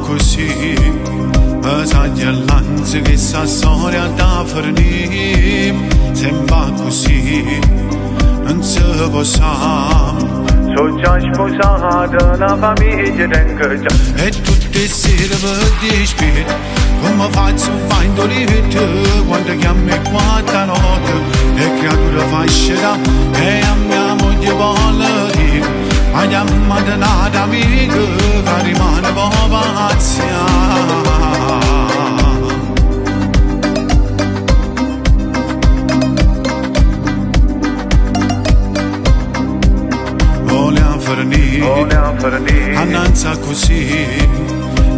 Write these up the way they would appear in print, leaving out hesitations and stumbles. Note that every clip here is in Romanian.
così, ma sai all'anzi che sa storia da fornim, sembra così, non si può sapere. So già sposata, una famiglia tengo già. E tutte sere per spit, come faccio un bagno di vita, quando chiami quanta notte, e creatura fascina, e a mia moglie vuole dire, ma chiamata nata amica, che rimane popazia. Vogliamo fornire annanza così,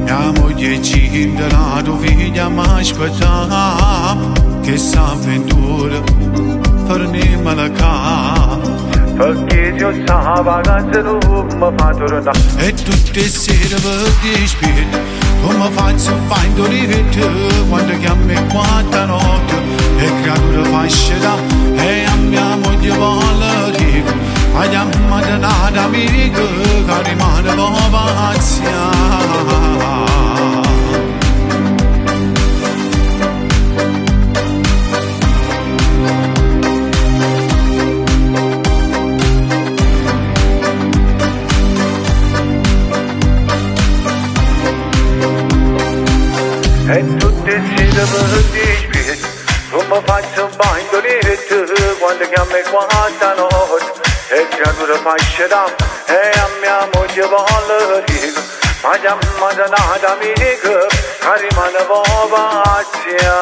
mia moglie ci darà tua figlia mi aspetta, che s'avventura forniamo la casa. perché io sa vacanza non mi fa tornare. E tutte sere per spit, come faccio un bagno di vita, quando chiami quanta notte, e creatura fascina, e a mia moglie vuole dire, ma chiamata nata amica, che rimane popazia. E tutte sere per spit, come faccio un bagno di vita, quando chiami quanta notte, e creatura fascina, e a mia moglie vuole dire, ma chiamata nata amica, che rimane popazia.